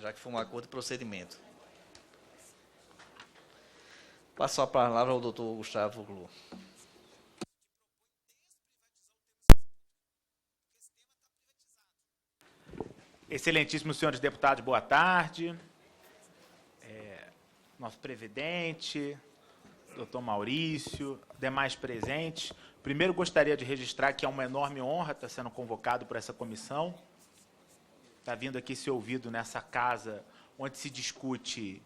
já que foi um acordo de procedimento. Passo a palavra ao doutor Gustavo Glu. Excelentíssimos senhores deputados, boa tarde. Nosso presidente, doutor Maurício, demais presentes. Primeiro, gostaria de registrar que é uma enorme honra estar sendo convocado por essa comissão. Está vindo aqui ser ouvido nessa casa onde se discute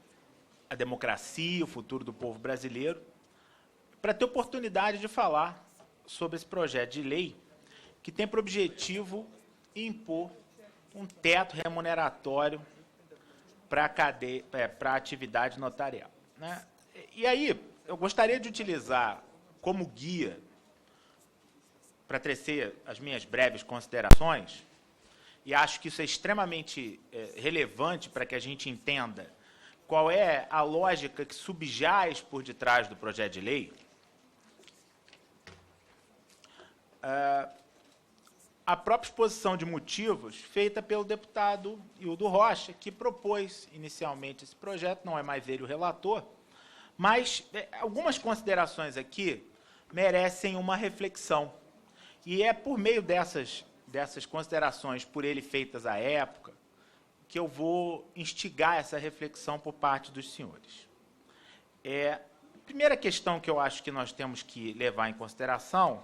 a democracia, o futuro do povo brasileiro, para ter oportunidade de falar sobre esse projeto de lei que tem por objetivo impor um teto remuneratório para a atividade notarial, né? E aí, eu gostaria de utilizar como guia, para tecer as minhas breves considerações, e acho que isso é extremamente relevante para que a gente entenda qual é a lógica que subjaz por detrás do projeto de lei. A própria exposição de motivos feita pelo deputado Hildo Rocha, que propôs inicialmente esse projeto, não é mais ele o relator, mas algumas considerações aqui merecem uma reflexão. E é por meio dessas considerações por ele feitas à época que eu vou instigar essa reflexão por parte dos senhores. A primeira questão que eu acho que nós temos que levar em consideração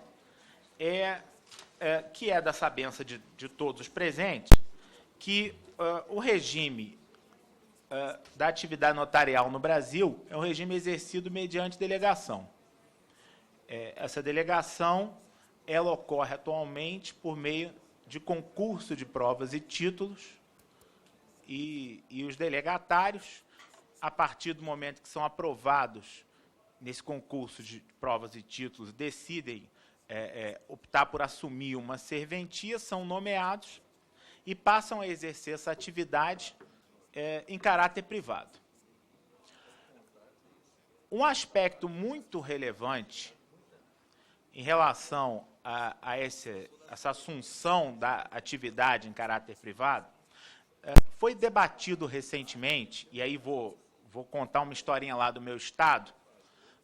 que é da sabença de todos os presentes, que o regime da atividade notarial no Brasil é um regime exercido mediante delegação. Essa delegação ela ocorre atualmente por meio de concurso de provas e títulos, e os delegatários, a partir do momento que são aprovados nesse concurso de provas e títulos, decidem optar por assumir uma serventia, são nomeados e passam a exercer essa atividade em caráter privado. Um aspecto muito relevante em relação a essa assunção da atividade em caráter privado foi debatido recentemente, e aí vou contar uma historinha lá do meu estado,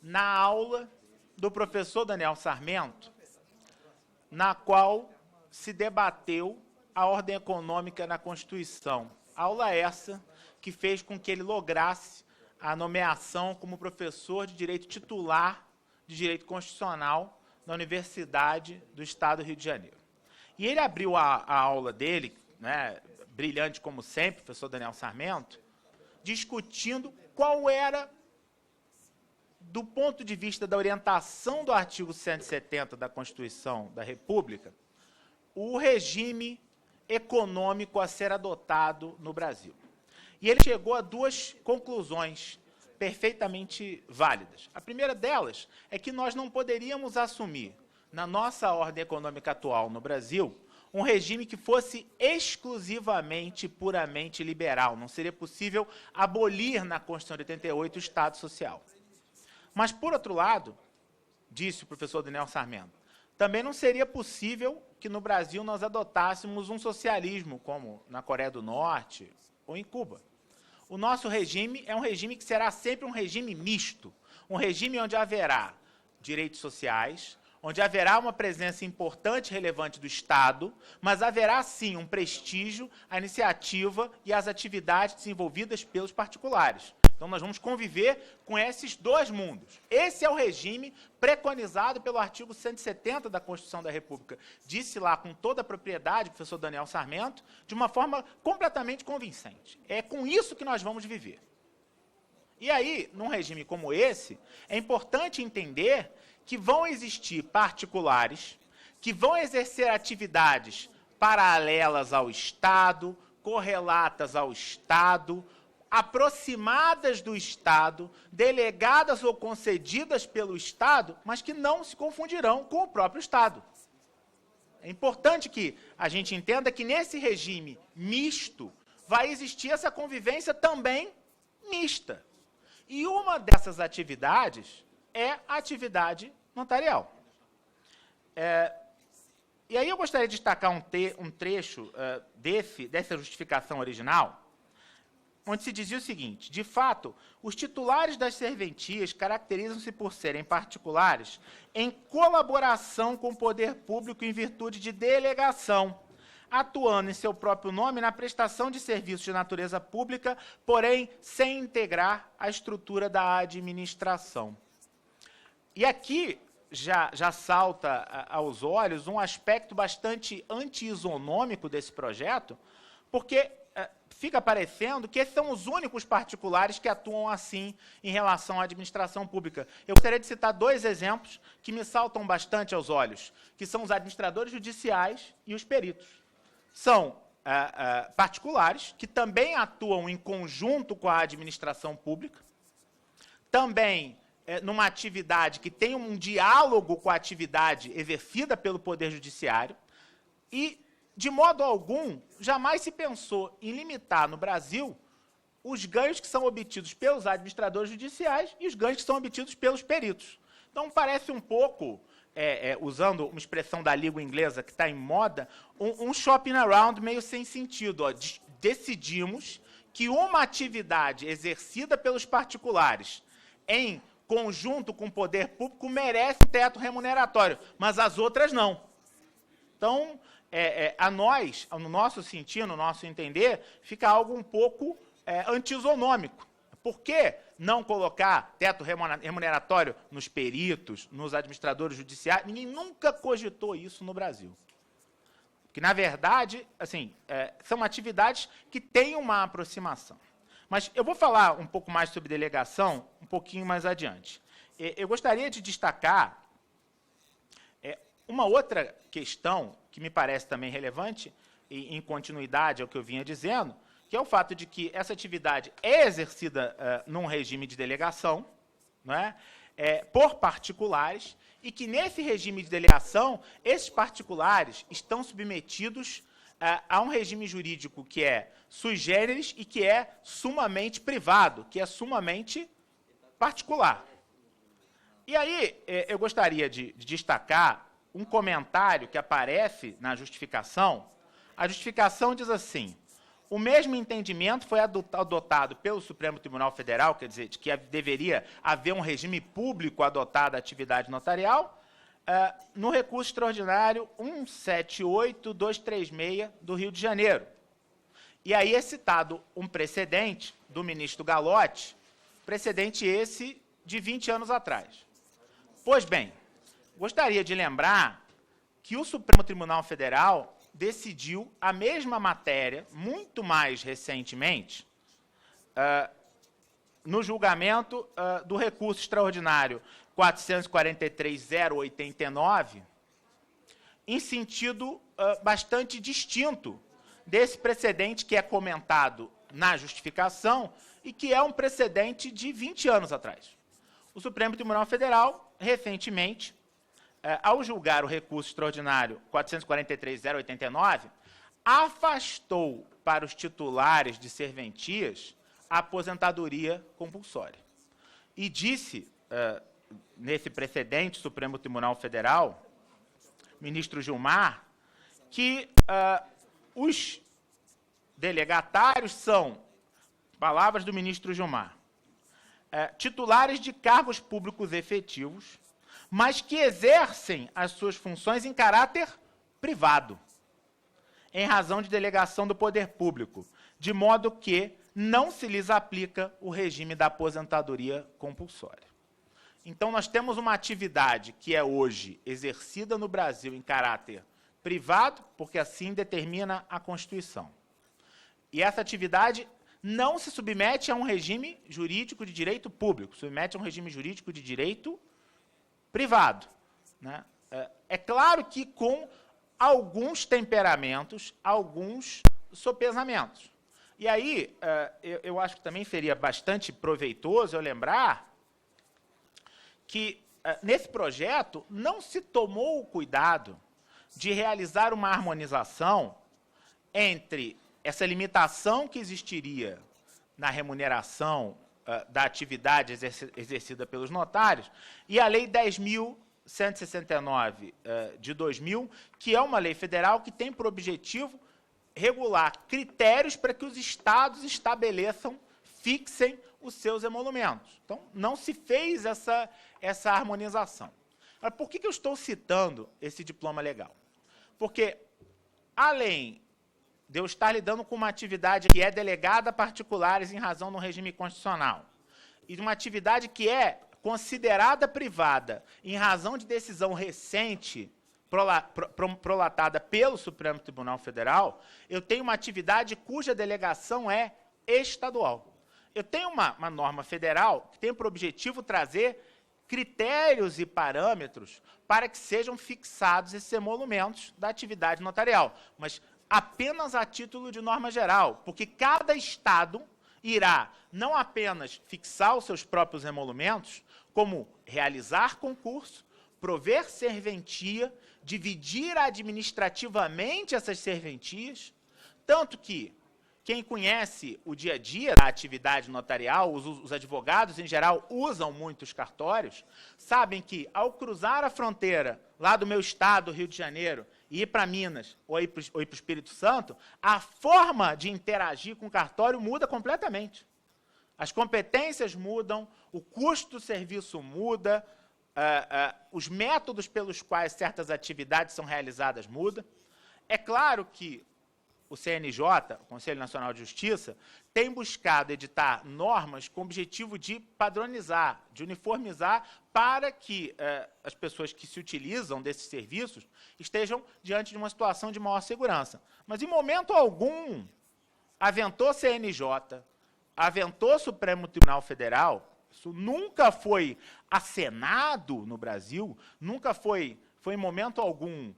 na aula do professor Daniel Sarmento, na qual se debateu a ordem econômica na Constituição. Aula essa que fez com que ele lograsse a nomeação como professor de direito titular de direito constitucional na Universidade do Estado do Rio de Janeiro. E ele abriu a aula dele, né, brilhante como sempre, professor Daniel Sarmento, discutindo qual era, do ponto de vista da orientação do artigo 170 da Constituição da República, o regime econômico a ser adotado no Brasil. E ele chegou a duas conclusões perfeitamente válidas. A primeira delas é que nós não poderíamos assumir, na nossa ordem econômica atual no Brasil, um regime que fosse exclusivamente, puramente liberal. Não seria possível abolir na Constituição de 88 o Estado Social. Mas, por outro lado, disse o professor Daniel Sarmento, também não seria possível que no Brasil nós adotássemos um socialismo, como na Coreia do Norte ou em Cuba. O nosso regime é um regime que será sempre um regime misto, um regime onde haverá direitos sociais, onde haverá uma presença importante e relevante do Estado, mas haverá, sim, um prestígio à iniciativa e às atividades desenvolvidas pelos particulares. Então, nós vamos conviver com esses dois mundos. Esse é o regime preconizado pelo artigo 170 da Constituição da República. Disse lá com toda a propriedade, professor Daniel Sarmento, de uma forma completamente convincente. É com isso que nós vamos viver. E aí, num regime como esse, é importante entender que vão existir particulares que vão exercer atividades paralelas ao Estado, correlatas ao Estado, aproximadas do Estado, delegadas ou concedidas pelo Estado, mas que não se confundirão com o próprio Estado. É importante que a gente entenda que nesse regime misto vai existir essa convivência também mista. E uma dessas atividades é a atividade notarial. E aí eu gostaria de destacar um trecho dessa justificação original, onde se dizia o seguinte: de fato, os titulares das serventias caracterizam-se por serem particulares em colaboração com o poder público em virtude de delegação, atuando em seu próprio nome na prestação de serviços de natureza pública, porém sem integrar a estrutura da administração. E aqui já salta aos olhos um aspecto bastante anti-isonômico desse projeto, porque fica parecendo que esses são os únicos particulares que atuam assim em relação à administração pública. Eu gostaria de citar 2 exemplos que me saltam bastante aos olhos, que são os administradores judiciais e os peritos. São particulares que também atuam em conjunto com a administração pública, também numa atividade que tem um diálogo com a atividade exercida pelo Poder Judiciário e, de modo algum, jamais se pensou em limitar no Brasil os ganhos que são obtidos pelos administradores judiciais e os ganhos que são obtidos pelos peritos. Então, parece um pouco, usando uma expressão da língua inglesa que está em moda, um shopping around meio sem sentido. Ó. Decidimos que uma atividade exercida pelos particulares em conjunto com o poder público merece teto remuneratório, mas as outras não. Então, a nós, no nosso sentido, no nosso entender, fica algo um pouco anti-isonômico. Por que não colocar teto remuneratório nos peritos, nos administradores judiciais? Ninguém nunca cogitou isso no Brasil. Porque, na verdade, assim, são atividades que têm uma aproximação. Mas eu vou falar um pouco mais sobre delegação um pouquinho mais adiante. Eu gostaria de destacar uma outra questão que me parece também relevante, e em continuidade ao que eu vinha dizendo, que é o fato de que essa atividade é exercida num regime de delegação, não é? Por particulares, e que nesse regime de delegação, esses particulares estão submetidos a um regime jurídico que é sui generis e que é sumamente privado, que é sumamente particular. E aí, eu gostaria de destacar um comentário que aparece na justificação. A justificação diz assim: o mesmo entendimento foi adotado pelo Supremo Tribunal Federal, quer dizer, de que deveria haver um regime público adotado à atividade notarial, no recurso extraordinário 178236 do Rio de Janeiro. E aí é citado um precedente do ministro Galotti, precedente esse de 20 anos atrás. Pois bem, gostaria de lembrar que o Supremo Tribunal Federal decidiu a mesma matéria, muito mais recentemente, no julgamento do recurso extraordinário 443.089, em sentido bastante distinto desse precedente que é comentado na justificação e que é um precedente de 20 anos atrás. O Supremo Tribunal Federal, recentemente, ao julgar o recurso extraordinário 443.089, afastou para os titulares de serventias a aposentadoria compulsória. E disse, nesse precedente, Supremo Tribunal Federal, ministro Gilmar, que os delegatários são, palavras do ministro Gilmar, titulares de cargos públicos efetivos, mas que exercem as suas funções em caráter privado, em razão de delegação do poder público, de modo que não se lhes aplica o regime da aposentadoria compulsória. Então, nós temos uma atividade que é hoje exercida no Brasil em caráter privado, porque assim determina a Constituição. E essa atividade não se submete a um regime jurídico de direito público, submete a um regime jurídico de direito privado, né? É claro que com alguns temperamentos, alguns sopesamentos. E aí, eu acho que também seria bastante proveitoso eu lembrar que, nesse projeto, não se tomou o cuidado de realizar uma harmonização entre essa limitação que existiria na remuneração da atividade exercida pelos notários e a Lei 10.169 de 2000, que é uma lei federal que tem por objetivo regular critérios para que os estados estabeleçam, fixem os seus emolumentos. Então, não se fez essa harmonização. Agora, por que eu estou citando esse diploma legal? Porque, além de eu estar lidando com uma atividade que é delegada a particulares em razão do regime constitucional, e de uma atividade que é considerada privada em razão de decisão recente prolatada pelo Supremo Tribunal Federal, eu tenho uma atividade cuja delegação é estadual. Eu tenho uma norma federal que tem por objetivo trazer critérios e parâmetros para que sejam fixados esses emolumentos da atividade notarial, mas apenas a título de norma geral, porque cada estado irá não apenas fixar os seus próprios emolumentos, como realizar concurso, prover serventia, dividir administrativamente essas serventias, tanto que quem conhece o dia a dia da atividade notarial, os advogados em geral usam muito os cartórios, sabem que ao cruzar a fronteira lá do meu estado, Rio de Janeiro, e ir para Minas ou ir para o Espírito Santo, a forma de interagir com o cartório muda completamente. As competências mudam, o custo do serviço muda, os métodos pelos quais certas atividades são realizadas mudam. É claro que o CNJ, o Conselho Nacional de Justiça, tem buscado editar normas com o objetivo de padronizar, de uniformizar, para que as pessoas que se utilizam desses serviços estejam diante de uma situação de maior segurança. Mas, em momento algum, aventou CNJ, aventou Supremo Tribunal Federal, isso nunca foi acenado no Brasil, nunca foi em momento algum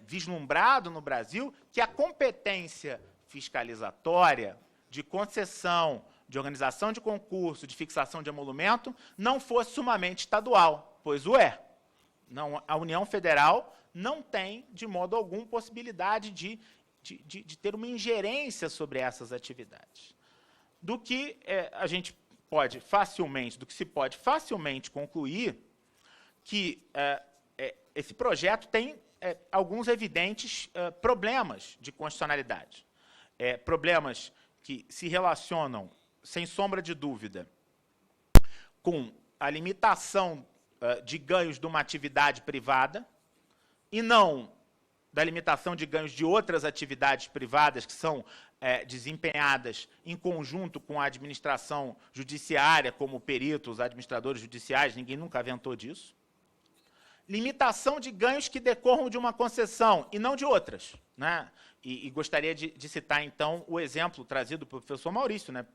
vislumbrado no Brasil, que a competência fiscalizatória, de concessão, de organização de concurso, de fixação de emolumento, não fosse sumamente estadual, pois o é. Não, a União Federal não tem, de modo algum, possibilidade de ter uma ingerência sobre essas atividades. Do que se pode facilmente concluir que esse projeto tem alguns evidentes problemas de constitucionalidade. Problemas que se relacionam, sem sombra de dúvida, com a limitação de ganhos de uma atividade privada e não da limitação de ganhos de outras atividades privadas que são desempenhadas em conjunto com a administração judiciária, como peritos, administradores judiciais, ninguém nunca aventou disso. Limitação de ganhos que decorram de uma concessão e não de outras, né? E gostaria de citar, então, o exemplo trazido pelo professor Maurício, né?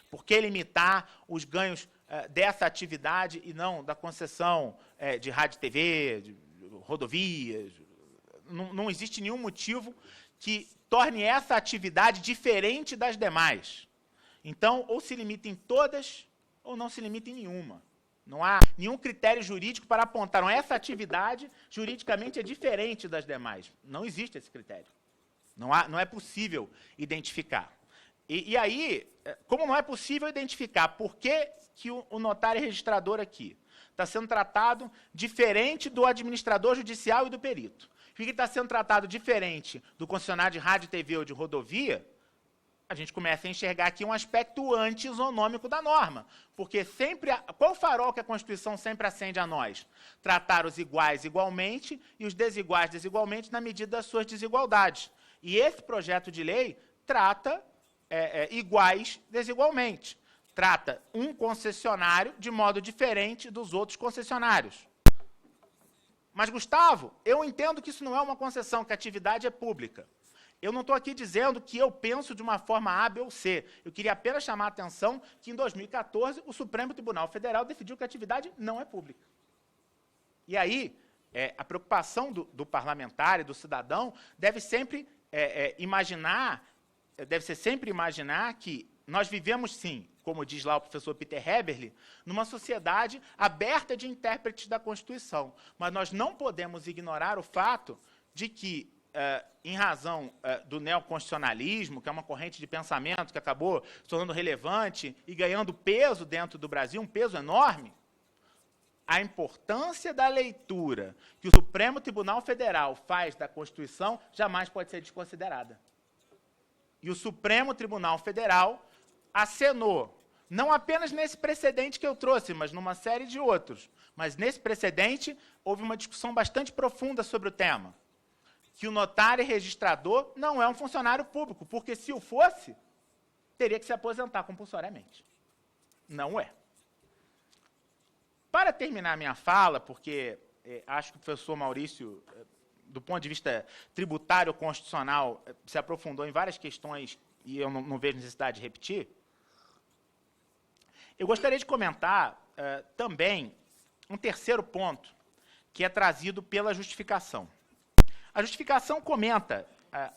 Por que limitar os ganhos dessa atividade e não da concessão de rádio e TV, de rodovias? Não existe nenhum motivo que torne essa atividade diferente das demais. Então, ou se limita em todas, ou não se limita em nenhuma. Não há nenhum critério jurídico para apontar, não, essa atividade juridicamente é diferente das demais. Não existe esse critério. Não é possível identificar. E aí, como não é possível identificar por que o notário registrador aqui está sendo tratado diferente do administrador judicial e do perito, por que ele está sendo tratado diferente do concessionário de rádio, TV ou de rodovia, a gente começa a enxergar aqui um aspecto anti-isonômico da norma. Porque sempre, qual farol que a Constituição sempre acende a nós? Tratar os iguais igualmente e os desiguais desigualmente na medida das suas desigualdades. E esse projeto de lei trata iguais desigualmente. Trata um concessionário de modo diferente dos outros concessionários. Mas, Gustavo, eu entendo que isso não é uma concessão, que a atividade é pública. Eu não estou aqui dizendo que eu penso de uma forma A, B ou C. Eu queria apenas chamar a atenção que, em 2014, o Supremo Tribunal Federal decidiu que a atividade não é pública. E aí, a preocupação do parlamentar e do cidadão deve sempre ser sempre imaginar que nós vivemos, sim, como diz lá o professor Peter Heberle, numa sociedade aberta de intérpretes da Constituição. Mas nós não podemos ignorar o fato de que, em razão do neoconstitucionalismo, que é uma corrente de pensamento que acabou se tornando relevante e ganhando peso dentro do Brasil, um peso enorme, a importância da leitura que o Supremo Tribunal Federal faz da Constituição jamais pode ser desconsiderada. E o Supremo Tribunal Federal acenou, não apenas nesse precedente que eu trouxe, mas numa série de outros. Mas nesse precedente, houve uma discussão bastante profunda sobre o tema. Que o notário e registrador não é um funcionário público, porque se o fosse, teria que se aposentar compulsoriamente. Não é. Para terminar minha fala, porque acho que o professor Maurício, do ponto de vista tributário constitucional, se aprofundou em várias questões e eu não vejo necessidade de repetir, eu gostaria de comentar também um terceiro ponto, que é trazido pela justificação. A justificação comenta,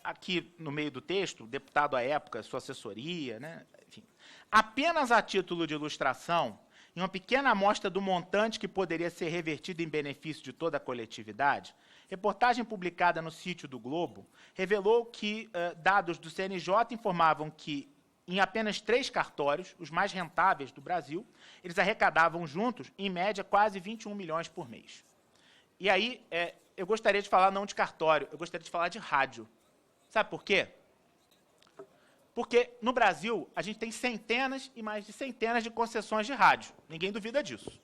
aqui no meio do texto, o deputado à época, sua assessoria, né, enfim, apenas a título de ilustração, em uma pequena amostra do montante que poderia ser revertido em benefício de toda a coletividade, reportagem publicada no sítio do Globo revelou que dados do CNJ informavam que, em apenas 3 cartórios, os mais rentáveis do Brasil, eles arrecadavam juntos, em média, quase 21 milhões por mês. E aí, eu gostaria de falar não de cartório, eu gostaria de falar de rádio. Sabe por quê? Porque, no Brasil, a gente tem centenas e mais de centenas de concessões de rádio. Ninguém duvida disso.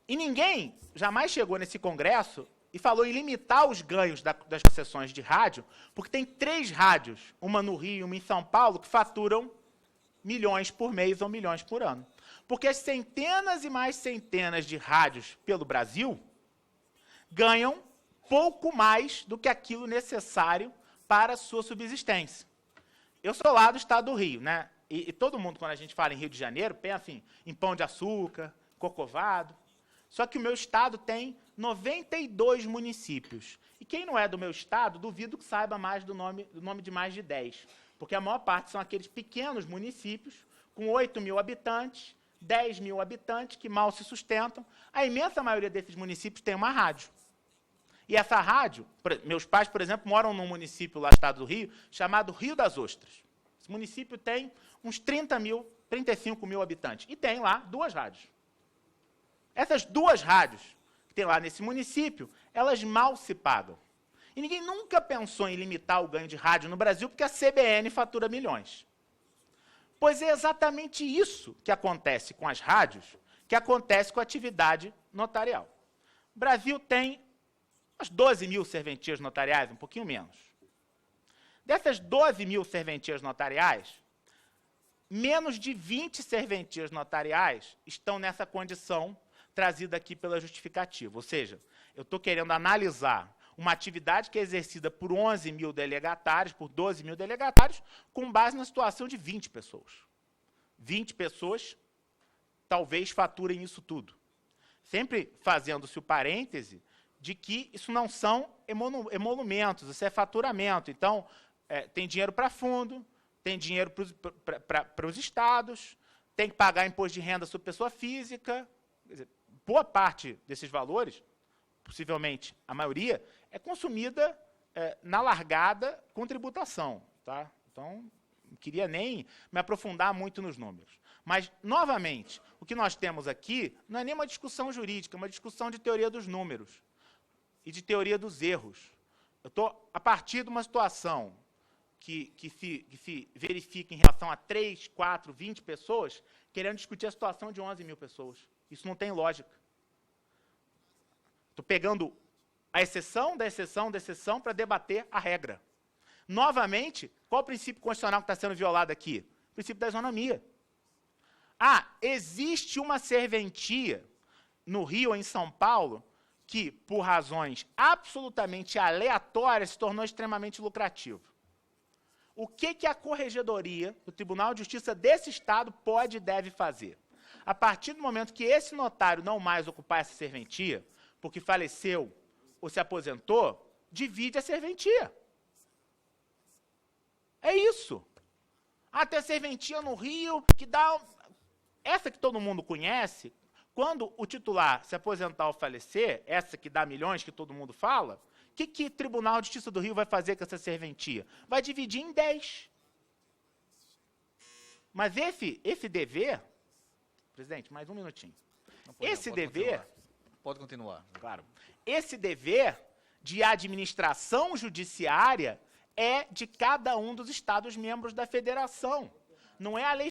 E ninguém jamais chegou nesse Congresso e falou em limitar os ganhos das concessões de rádio, porque tem 3 rádios, uma no Rio e uma em São Paulo, que faturam milhões por mês ou milhões por ano. Porque as centenas e mais centenas de rádios pelo Brasil ganham pouco mais do que aquilo necessário para a sua subsistência. Eu sou lá do estado do Rio, né? E todo mundo, quando a gente fala em Rio de Janeiro, pensa em Pão de Açúcar, Corcovado. Só que o meu estado tem 92 municípios. E quem não é do meu estado, duvido que saiba mais do nome de mais de 10. Porque a maior parte são aqueles pequenos municípios, com 8 mil habitantes, 10 mil habitantes, que mal se sustentam. A imensa maioria desses municípios tem uma rádio. E essa rádio, meus pais, por exemplo, moram num município lá no estado do Rio, chamado Rio das Ostras. Esse município tem uns 35 mil habitantes. E tem lá 2 rádios. Essas 2 rádios que tem lá nesse município, elas mal se pagam. E ninguém nunca pensou em limitar o ganho de rádio no Brasil, porque a CBN fatura milhões. Pois é exatamente isso que acontece com as rádios, que acontece com a atividade notarial. O Brasil tem umas 12 mil serventias notariais, um pouquinho menos. Dessas 12 mil serventias notariais, menos de 20 serventias notariais estão nessa condição trazida aqui pela justificativa. Ou seja, eu estou querendo analisar uma atividade que é exercida por 11 mil delegatários, por 12 mil delegatários, com base na situação de 20 pessoas. 20 pessoas talvez faturem isso tudo. Sempre fazendo-se o parêntese de que isso não são emolumentos, isso é faturamento. Então, tem dinheiro para fundo, tem dinheiro para os estados, tem que pagar imposto de renda sobre pessoa física. Quer dizer, boa parte desses valores, possivelmente a maioria, é consumida na largada com tributação. Tá? Então, não queria nem me aprofundar muito nos números. Mas, novamente, o que nós temos aqui não é nem uma discussão jurídica, é uma discussão de teoria dos números e de teoria dos erros. Eu estou, a partir de uma situação que se verifica em relação a 3, 4, 20 pessoas, querendo discutir a situação de 11 mil pessoas. Isso não tem lógica. Estou pegando a exceção da exceção da exceção para debater a regra. Novamente, qual o princípio constitucional que está sendo violado aqui? O princípio da isonomia. Existe uma serventia no Rio ou em São Paulo que, por razões absolutamente aleatórias, se tornou extremamente lucrativo. O que a Corregedoria do Tribunal de Justiça desse Estado pode e deve fazer? A partir do momento que esse notário não mais ocupar essa serventia, porque faleceu ou se aposentou, divide a serventia. É isso. Tem serventia no Rio que dá... Essa que todo mundo conhece, quando o titular se aposentar ou falecer, essa que dá milhões que todo mundo fala, o que o Tribunal de Justiça do Rio vai fazer com essa serventia? Vai dividir em 10. Mas esse dever... Presidente, mais um minutinho. Esse dever... Pode continuar. Claro. Esse dever de administração judiciária é de cada um dos Estados membros da federação. Não é a lei